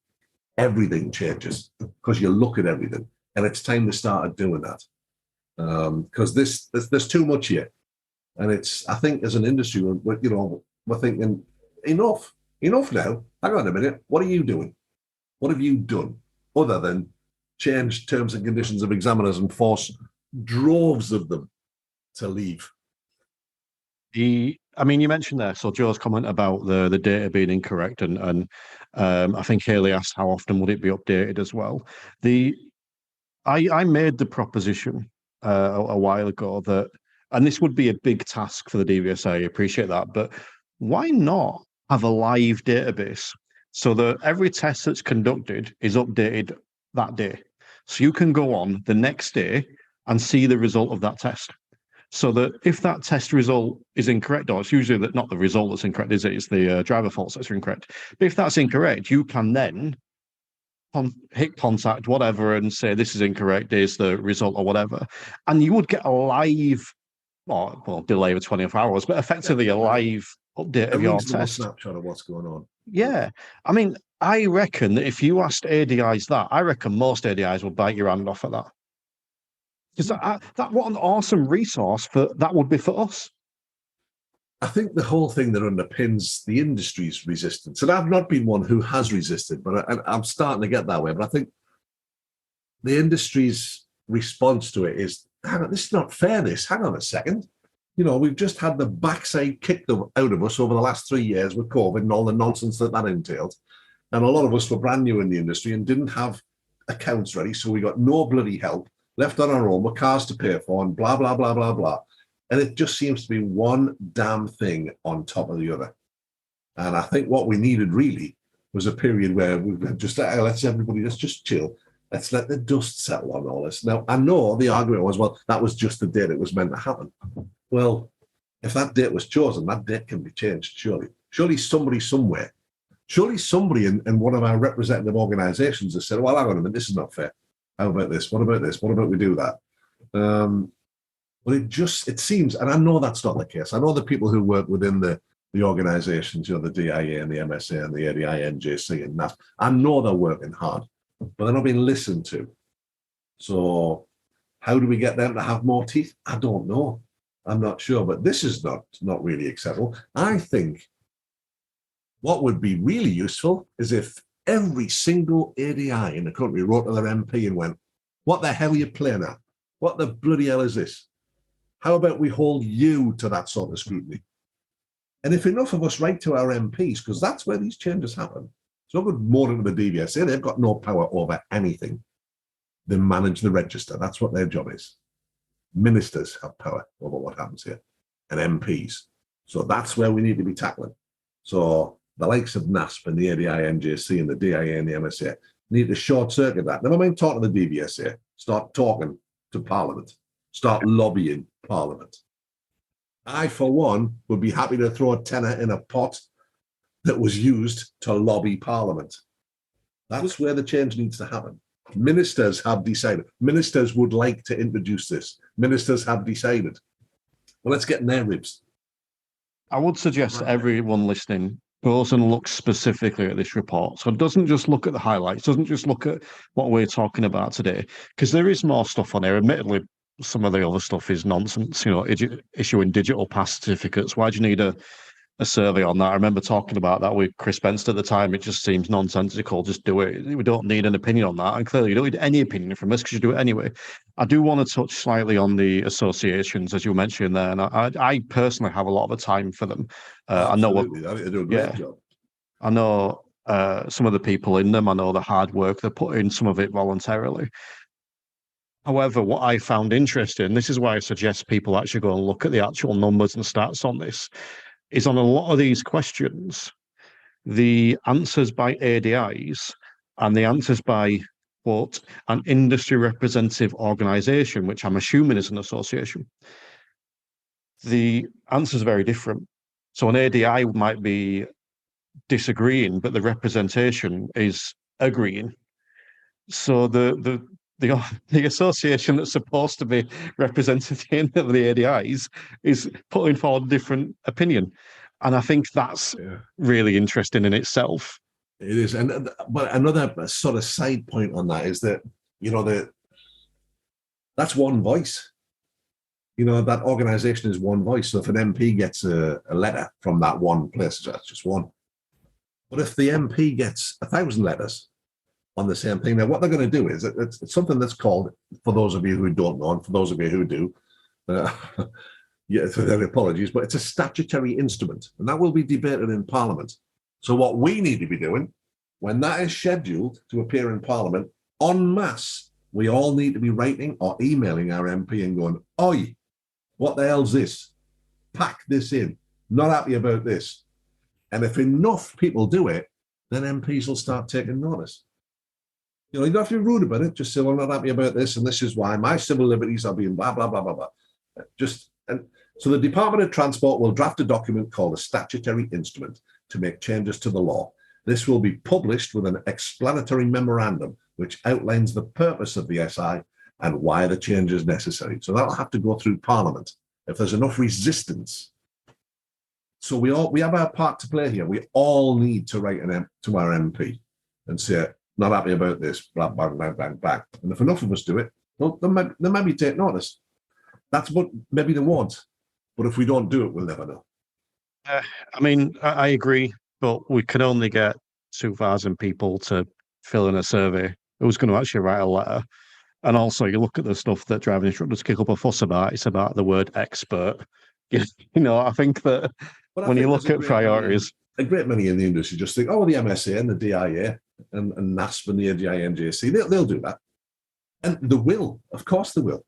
everything changes because you look at everything. And it's time to start doing that. Because there's too much here. And I think as an industry, we're thinking, enough now. Hang on a minute. What are you doing? What have you done other than change terms and conditions of examiners and force droves of them to leave? You mentioned there, so Joe's comment about the data being incorrect, and I think Haley asked how often would it be updated as well. I made the proposition a while ago that, and this would be a big task for the DVSA, I appreciate that, but why not have a live database so that every test that's conducted is updated that day? So you can go on the next day and see the result of that test. So that if that test result is incorrect, or it's usually not the result that's incorrect, is it? It's the driver faults that's incorrect. But if that's incorrect, you can then hit contact, whatever, and say, this is incorrect, here's the result or whatever. And you would get a live, delay of 24 hours, but effectively a live update of your test. Snapshot of what's going on. Yeah. I reckon that if you asked ADIs that, I reckon most ADIs would bite your hand off at that. Because that what an awesome resource that would be for us. I think the whole thing that underpins the industry's resistance, and I've not been one who has resisted, but I'm starting to get that way. But I think the industry's response to it is, hang on, this is not fair, hang on a second. We've just had the backside kicked out of us over the last 3 years with COVID and all the nonsense that entailed. And a lot of us were brand new in the industry and didn't have accounts ready, so we got no bloody help, left on our own with cars to pay for and blah, blah, blah, blah, blah. And it just seems to be one damn thing on top of the other. And I think what we needed really was a period where we just, let's just chill. Let's let the dust settle on all this. Now, I know the argument was, well, that was just the date it was meant to happen. Well, if that date was chosen, that date can be changed, surely. Surely somebody somewhere, surely somebody in one of our representative organizations has said, well, hang on a minute, this is not fair. How about this? What about this? What about we do that? But it seems, and I know that's not the case. I know the people who work within the organizations, the DIA and the MSA and the ADINJC and NASP, I know they're working hard, but they're not being listened to. So how do we get them to have more teeth? I don't know. I'm not sure, but this is not really acceptable. I think what would be really useful is if every single ADI in the country wrote to their MP and went, what the hell are you playing at? What the bloody hell is this? How about we hold you to that sort of scrutiny? And if enough of us write to our MPs, because that's where these changes happen, it's not good more than the DVSA. They've got no power over anything. They manage the register. That's what their job is. Ministers have power over what happens here, and MPs. So that's where we need to be tackling. So the likes of NASP and the ADI, NJC and the DIA and the MSA need to short circuit that. Never mind talking to the DVSA. Start talking to Parliament. Start lobbying Parliament. I, for one, would be happy to throw a tenner in a pot that was used to lobby Parliament. That's where the change needs to happen. Ministers have decided. Ministers would like to introduce this. Ministers have decided. Well, let's get in their ribs. I would suggest everyone listening goes and looks specifically at this report. So it doesn't just look at the highlights, doesn't just look at what we're talking about today, because there is more stuff on here. Admittedly, some of the other stuff is nonsense, issuing digital pass certificates. Why do you need a survey on that? I remember talking about that with Chris Benson at the time. It just seems nonsensical. Just do it. We don't need an opinion on that. And clearly, you don't need any opinion from us because you do it anyway. I do want to touch slightly on the associations, as you mentioned there. And I personally have a lot of time for them. Absolutely. They do a great job. I know some of the people in them. I know the hard work they put in, some of it voluntarily. However, what I found interesting, this is why I suggest people actually go and look at the actual numbers and stats on this, is on a lot of these questions, the answers by ADIs and the answers by, quote, an industry representative organisation, which I'm assuming is an association, the answers are very different. So an ADI might be disagreeing, but the representation is agreeing. So the association that's supposed to be representative of the ADIs is putting forward a different opinion. And I think that's really interesting in itself. It is. But another sort of side point on that is that, that's one voice. That organization is one voice. So if an MP gets a letter from that one place, that's just one. But if the MP gets 1,000 letters on the same thing, now what they're going to do is it's something that's called, for those of you who don't know, and for those of you who do, their apologies, but it's a statutory instrument, and that will be debated in Parliament. So what we need to be doing, when that is scheduled to appear in Parliament, en masse, we all need to be writing or emailing our MP and going, oi, what the hell's this? Pack this in. Not happy about this. And if enough people do it, then MPs will start taking notice. You don't have to be rude about it. Just say, well, I'm not happy about this, and this is why my civil liberties are being blah, blah, blah, blah, blah. So the Department of Transport will draft a document called a statutory instrument to make changes to the law. This will be published with an explanatory memorandum which outlines the purpose of the SI and why the change is necessary. So that'll have to go through Parliament if there's enough resistance. So we have our part to play here. We all need to write to our MP and say, not happy about this, blah, blah, blah, blah, blah. And if enough of us do it, well, then maybe take notice. That's what maybe they want. But if we don't do it, we'll never know. I agree, but we can only get 2,000 people to fill in a survey. Who's going to actually write a letter? And also, you look at the stuff that driving instructors kick up a fuss about, it's about the word expert. I think that when you look at priorities... A great many in the industry just think, the MSA and the DIA and NASP and the AGI NJC, they'll do that. And they will. Of course they will.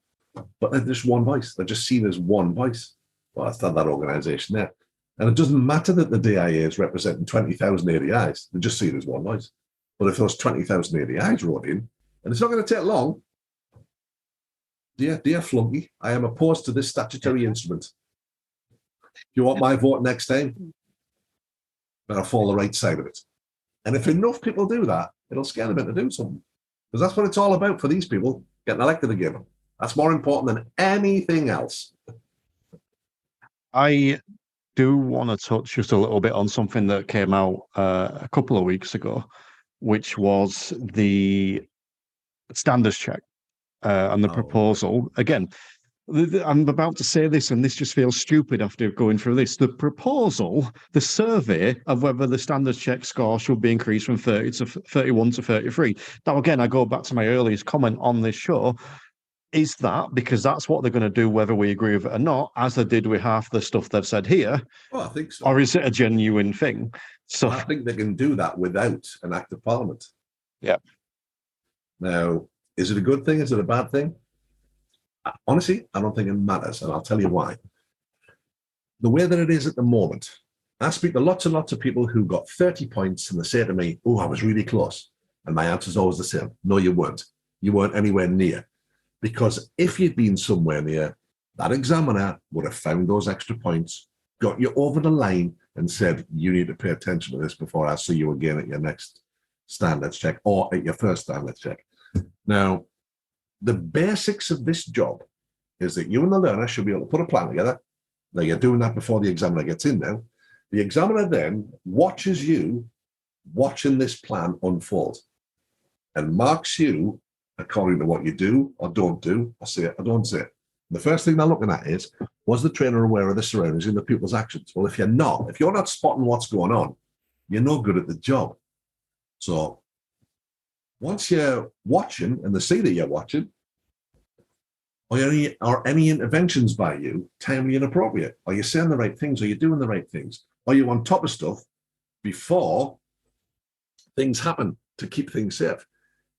But they're just one voice. They're just seen as one voice. Well, that's that organisation there. And it doesn't matter that the DIA is representing 20,000 ADIs. They're just seen as one voice. But if those 20,000 ADIs wrote in, and it's not going to take long, dear flunky, I am opposed to this statutory instrument. If you want my vote next time, better fall the right side of it. And if enough people do that, it'll scare them into doing something. Because that's what it's all about for these people, getting elected again. That's more important than anything else. I do want to touch just a little bit on something that came out a couple of weeks ago, which was the standards check and the proposal. Again, I'm about to say this, and this just feels stupid after going through this. The proposal, the survey of whether the standards check score should be increased from 30 to 31 to 33. Now, again, I go back to my earliest comment on this show. Is that because that's what they're going to do, whether we agree with it or not, as they did with half the stuff they've said here? Oh, I think so. Or is it a genuine thing? So I think they can do that without an act of parliament. Yeah. Now, is it a good thing? Is it a bad thing? Honestly, I don't think it matters, and I'll tell you why. The way that it is at the moment, I speak to lots and lots of people who got 30 points, and they say to me, oh, I was really close. And my answer is always the same. No, you weren't. You weren't anywhere near. Because if you'd been somewhere near, that examiner would have found those extra points, got you over the line, and said, you need to pay attention to this before I see you again at your next standards check or at your first standards check. Now, the basics of this job is that you and the learner should be able to put a plan together. Now, you're doing that before the examiner gets in now. The examiner then watches you watching this plan unfold and marks you according to what you do or don't do, or say it or don't say it. The first thing they're looking at is, was the trainer aware of the surroundings and the pupil's actions? Well, if you're not spotting what's going on, you're no good at the job. So once you're watching and they see that you're watching, are any interventions by you timely and appropriate? Are you saying the right things? Are you doing the right things? Are you on top of stuff before things happen to keep things safe?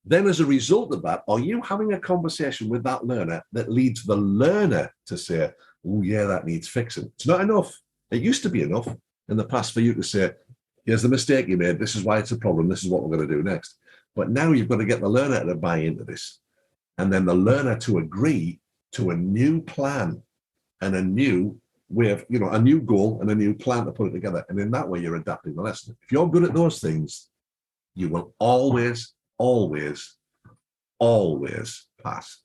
Then as a result of that, are you having a conversation with that learner that leads the learner to say, oh yeah, that needs fixing? It's not enough. It used to be enough in the past for you to say, here's the mistake you made. This is why it's a problem. This is what we're going to do next. But now you've got to get the learner to buy into this. And then the learner to agree to a new plan and a new way of, a new goal and a new plan to put it together. And in that way, you're adapting the lesson. If you're good at those things, you will always, always, always pass.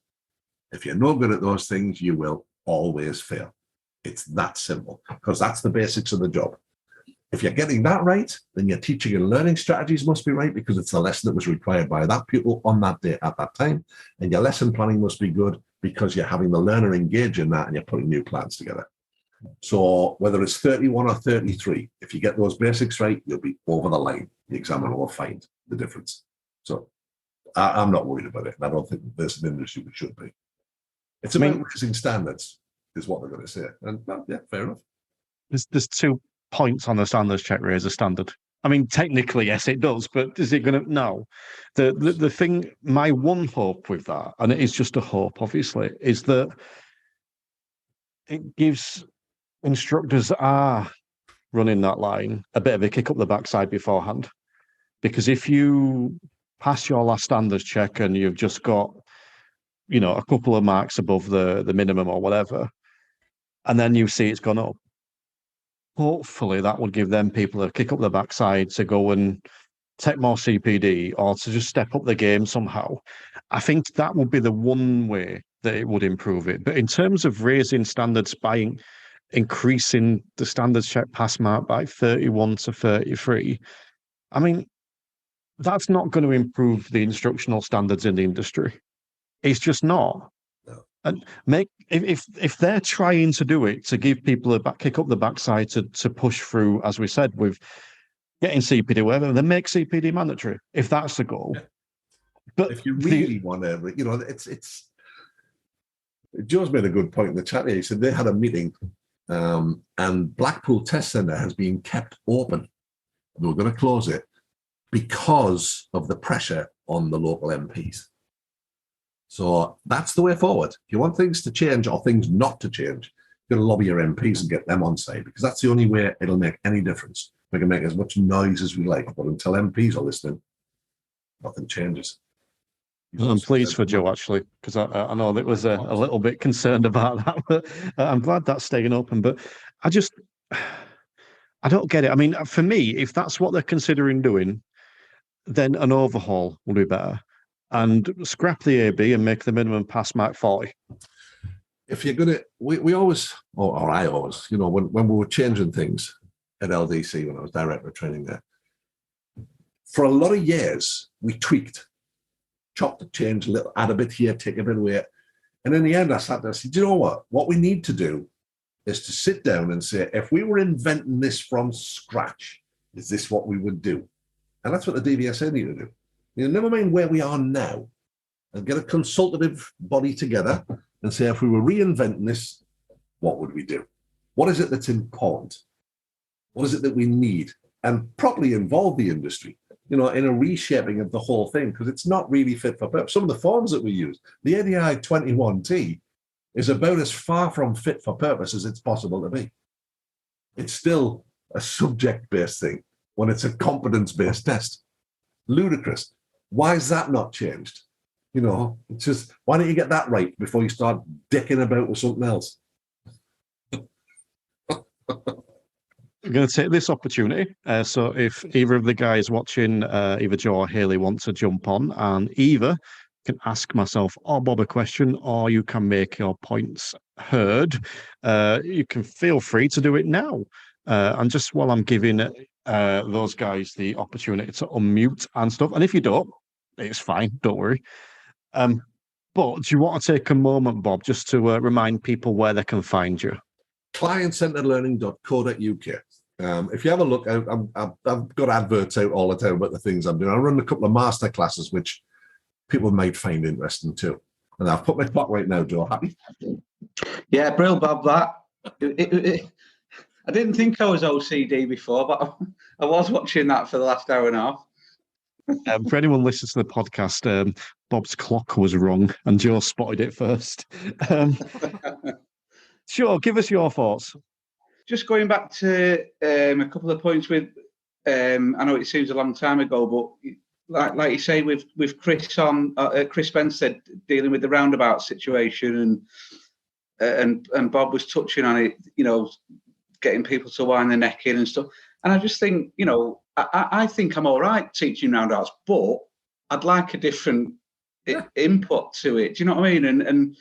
If you're not good at those things, you will always fail. It's that simple, because that's the basics of the job. If you're getting that right, then your teaching and learning strategies must be right, because it's the lesson that was required by that pupil on that day at that time. And your lesson planning must be good, because you're having the learner engage in that and you're putting new plans together. So whether it's 31 or 33, if you get those basics right, you'll be over the line. The examiner will find the difference. So I'm not worried about it. I don't think there's an industry that should be. It's about raising standards, is what they're going to say. And yeah, fair enough. There's 2 points on the standards check raise a standard. I mean, technically, yes, it does, but is it going to? No. The thing, my one hope with that, and it is just a hope, obviously, is that it gives instructors that are running that line a bit of a kick up the backside beforehand. Because if you pass your last standards check and you've just got, a couple of marks above the minimum or whatever, and then you see it's gone up, hopefully that would give them people a kick up the backside to go and take more CPD or to just step up the game somehow. I think that would be the one way that it would improve it. But in terms of raising standards by increasing the standards check pass mark by 31 to 33, I mean, that's not going to improve the instructional standards in the industry. It's just not. And if they're trying to do it to give people a kick up the backside to push through, as we said, with getting CPD, whatever, then make CPD mandatory if that's the goal. Yeah. But if you really want to, it's. Joe's made a good point in the chat here. He said they had a meeting, and Blackpool Test Centre has been kept open. They were going to close it because of the pressure on the local MPs. So that's the way forward. If you want things to change or things not to change, you've got to lobby your MPs and get them on side, because that's the only way it'll make any difference. We can make as much noise as we like, but until MPs are listening, nothing changes. I'm pleased for Joe, actually, because I know that was a little bit concerned about that, but I'm glad that's staying open. But I don't get it. I mean, for me, if that's what they're considering doing, then an overhaul will be better. And scrap the AB and make the minimum pass mark 40. If you're going to, we always, or I always, when we were changing things at LDC, when I was director of training there, for a lot of years, we tweaked, chopped, changed a little, add a bit here, take a bit away. And in the end, I sat there and said, do you know what? What we need to do is to sit down and say, if we were inventing this from scratch, is this what we would do? And that's what the DVSA need to do. Never mind where we are now, and get a consultative body together and say, if we were reinventing this, what would we do? What is it that's important? What is it that we need? And properly involve the industry, in a reshaping of the whole thing, because it's not really fit for purpose. Some of the forms that we use, the ADI 21T is about as far from fit for purpose as it's possible to be. It's still a subject-based thing when it's a competence-based test. Ludicrous. Why is that not changed? It's just, why don't you get that right before you start dicking about with something else? I'm going to take this opportunity. So if either of the guys watching, either Joe or Haley, want to jump on, and either can ask myself or Bob a question, or you can make your points heard, you can feel free to do it now. And just while I'm giving those guys the opportunity to unmute and stuff, and if you don't, it's fine, don't worry. But do you want to take a moment, Bob, just to remind people where they can find you? clientcenteredlearning.co.uk. If you have a look, I've got adverts out all the time about the things I'm doing. I run a couple of master classes, which people might find interesting too. And I've put my clock right now, Joe. Happy? Yeah, brilliant, Bob. I didn't think I was OCD before, but I was watching that for the last hour and a half. For anyone listening to the podcast, Bob's clock was wrong, and Joe spotted it first. Sure, give us your thoughts. Just going back to a couple of points with, I know it seems a long time ago, but like you say, with Chris on, Chris Spencer dealing with the roundabout situation, and Bob was touching on it, getting people to wind their neck in and stuff. And I just think, I think I'm all right teaching roundabouts, but I'd like a different input to it. Do you know what I mean? And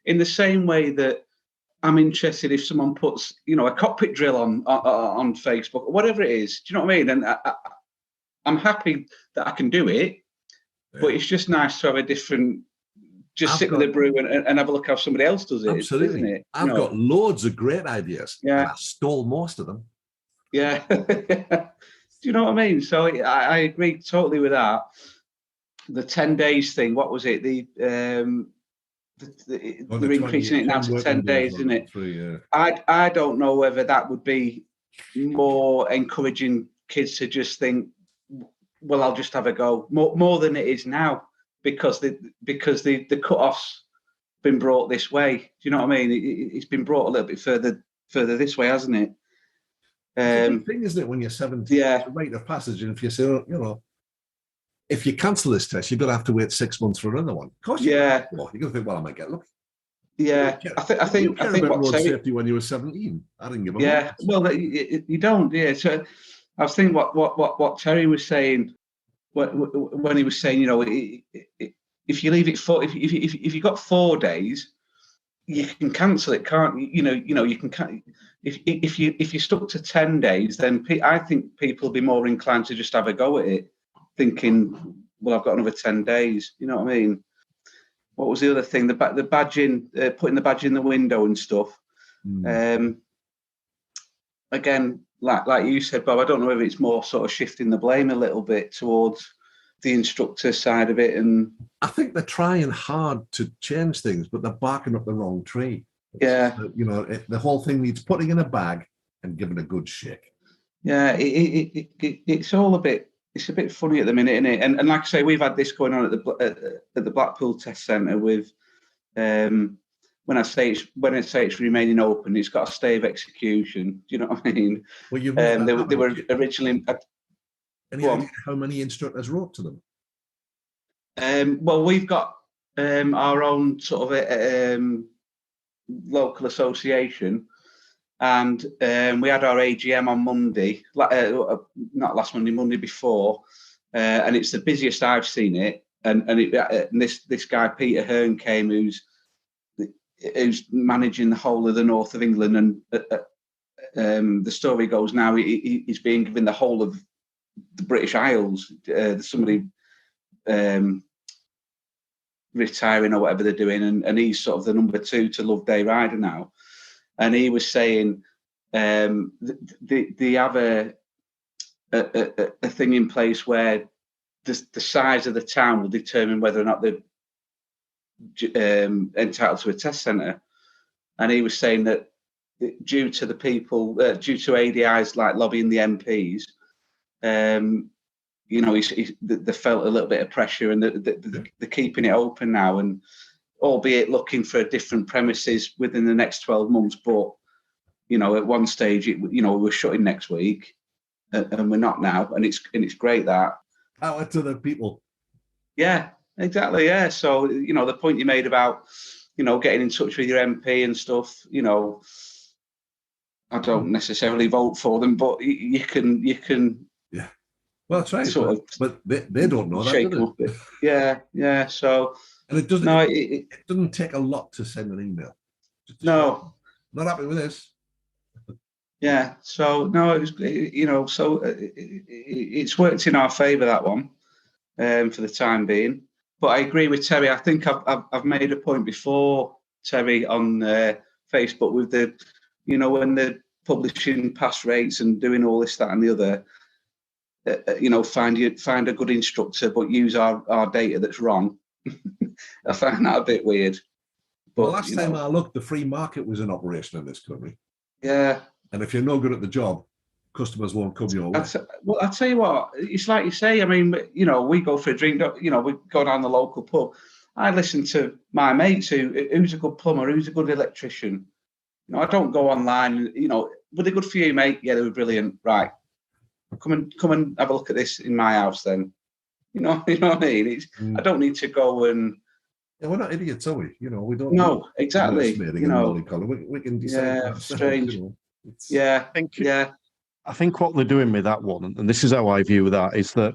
in the same way that I'm interested if someone puts, a cockpit drill on Facebook or whatever it is. Do you know what I mean? And I'm happy that I can do it, but it's just nice to have a different. Sit with a brew and have a look how somebody else does it. Absolutely, isn't it? I've got loads of great ideas. Yeah, and I stole most of them. Yeah, do you know what I mean? So I agree totally with that. The 10 days thing. What was it? They're increasing it now to 10 days, isn't it? I don't know whether that would be more encouraging kids to just think, well, I'll just have a go more than it is now, because the cut-off's been brought this way. Do you know what I mean? It's been brought a little bit further this way, hasn't it? It's a big thing, isn't it, when you're 17? Yeah. It's a rite of passage, and if you say, if you cancel this test, you're going to have to wait 6 months for another one. Of course, you're going to think, well, I might get lucky. Yeah, I think about road safety when you were 17. I didn't give a yeah. Well, you don't. Yeah. So I was thinking what Terry was saying when he was saying, if you leave it if you got 4 days, you can cancel it, can't you? You can. If you stuck to 10 days, then I think people will be more inclined to just have a go at it, thinking, well, I've got another 10 days. You know what I mean? What was the other thing? The badging, putting the badge in the window and stuff. Again, like you said, Bob, I don't know whether it's more sort of shifting the blame a little bit towards the instructor side of it. And I think they're trying hard to change things, but they're barking up the wrong tree. The whole thing needs putting in a bag and giving a good shake. Yeah, it's all a bit. It's a bit funny at the minute, isn't it? And like I say, we've had this going on at the Blackpool Test Centre with. When I say it's remaining open, it's got a stay of execution. Do you know what I mean? Well, they were originally. Any idea how many instructors wrote to them? Well, we've got our own sort of local association, and we had our AGM on Monday, not last Monday, Monday before, and it's the busiest I've seen it. And this guy Peter Hearn came, who's managing the whole of the north of England, and the story goes now he's being given the whole of the British Isles. Somebody retiring or whatever they're doing, and he's sort of the number 2 to Loveday Rider now. And he was saying they have a thing in place where the size of the town will determine whether or not they're entitled to a test centre. And he was saying that due to ADIs like lobbying the MPs, they felt a little bit of pressure, and they're keeping it open now, and albeit looking for different premises within the next 12 months. But, at one stage, we're shutting next week, and we're not now. And it's great that. Power to the people. Yeah, exactly. Yeah. So, the point you made about, getting in touch with your MP and stuff, I don't necessarily vote for them, but you can. Yeah. Well, that's right. Sort of, but they don't know that, shake do them up a bit. Yeah. So, and it doesn't. No, it doesn't take a lot to send an email. No, not happy with this. Yeah. So no, it was, it's worked in our favour, that one, for the time being. But I agree with Terry. I think I've made a point before, Terry, on Facebook with the, when they're publishing pass rates and doing all this, that, and the other. Find a good instructor, but use our data that's wrong. I find that a bit weird. But well, last time I looked, the free market was in operation in this country. Yeah. And if you're no good at the job, customers won't come your way. Well, I'll tell you what, it's like you say, I mean, we go for a drink, we go down the local pub. I listen to my mates who's a good plumber, who's a good electrician. I don't go online, were they good for you, mate? Yeah, they were brilliant. Right. Come and have a look at this in my house then. You know what I mean? I don't need to go and... Yeah, we're not idiots, are we? We don't... No, exactly. We can decide. Yeah, strange. Yeah, I think what they're doing with that one, and this is how I view that, is that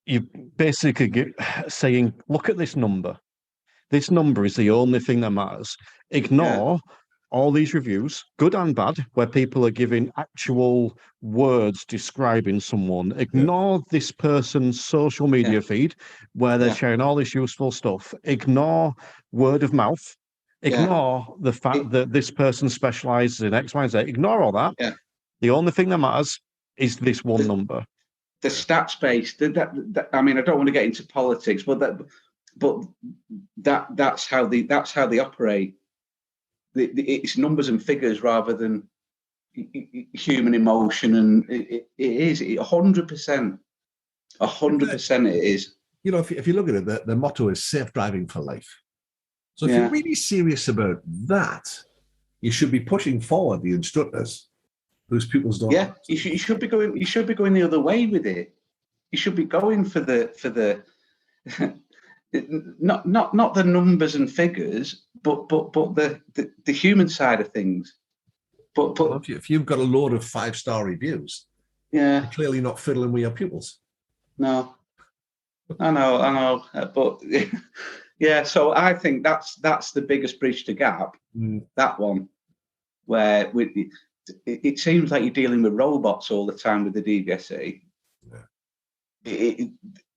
you basically saying, look at this number. This number is the only thing that matters. Ignore all these reviews, good and bad, where people are giving actual words describing someone. Ignore this person's social media feed, where they're sharing all this useful stuff. Ignore word of mouth. Ignore the fact that this person specializes in X, Y, and Z. Ignore all that. Yeah. The only thing that matters is this one number. The stats based. I mean, I don't want to get into politics, but that's how they operate. It's numbers and figures rather than human emotion, and it is 100%. 100% it is. If you look at it, the motto is safe driving for life. So if you're really serious about that, you should be pushing forward the instructors whose pupils don't. Yeah, you should be going. You should be going the other way with it. You should be going for the not the numbers and figures, but the human side of things. But if you've got a load of 5-star reviews, you're clearly not fiddling with your pupils. No, I know, but yeah. So I think that's the biggest bridge to gap. That one, where it seems like you're dealing with robots all the time with the DVSA. Yeah.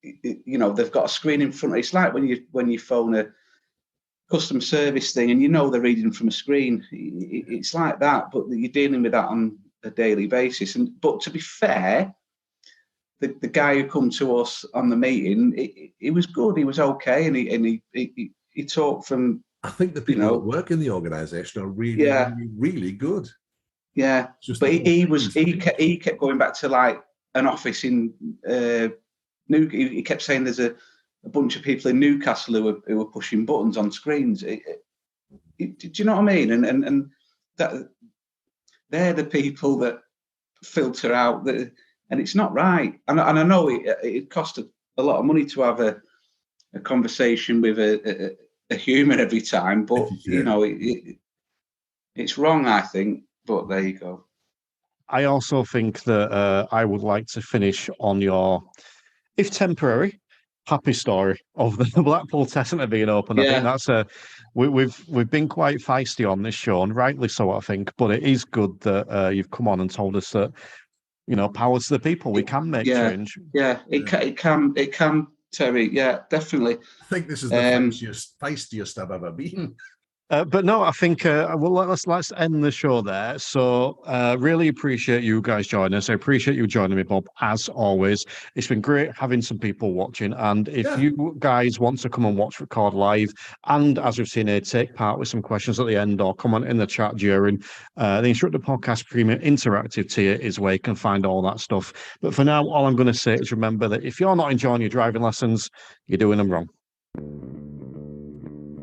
They've got a screen in front. It's like when you phone a customer service thing and they're reading from a screen. It's like that, but you're dealing with that on a daily basis. But to be fair, the guy who come to us on the meeting, he was good. He was okay, and he talked from. I think the people that work in the organisation are really, really, really good. Yeah, but he kept going back to like an office in. He kept saying there's a bunch of people in Newcastle who were pushing buttons on screens. Do you know what I mean? And that they're the people that filter out that, and it's not right. And I know it cost a lot of money to have a conversation with a human every time, but it's wrong, I think. But there you go. I also think that I would like to finish on your, if temporary, happy story of the Blackpool Test Centre being open. I think that's we've been quite feisty on this show, and rightly so, I think. But it is good that you've come on and told us that power to the people. We can make change. Yeah, it can Terry. Yeah, definitely. I think this is the feistiest I've ever been. But no, I think let's end the show there. So really appreciate you guys joining us. I appreciate you joining me, Bob, as always. It's been great having some people watching. And if you guys want to come and watch Record Live, and as we've seen here, take part with some questions at the end or comment in the chat during, the Instructor Podcast Premium Interactive tier is where you can find all that stuff. But for now, all I'm going to say is remember that if you're not enjoying your driving lessons, you're doing them wrong.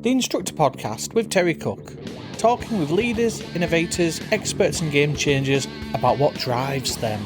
The Instructor Podcast with Terry Cook, talking with leaders, innovators, experts and game changers about what drives them.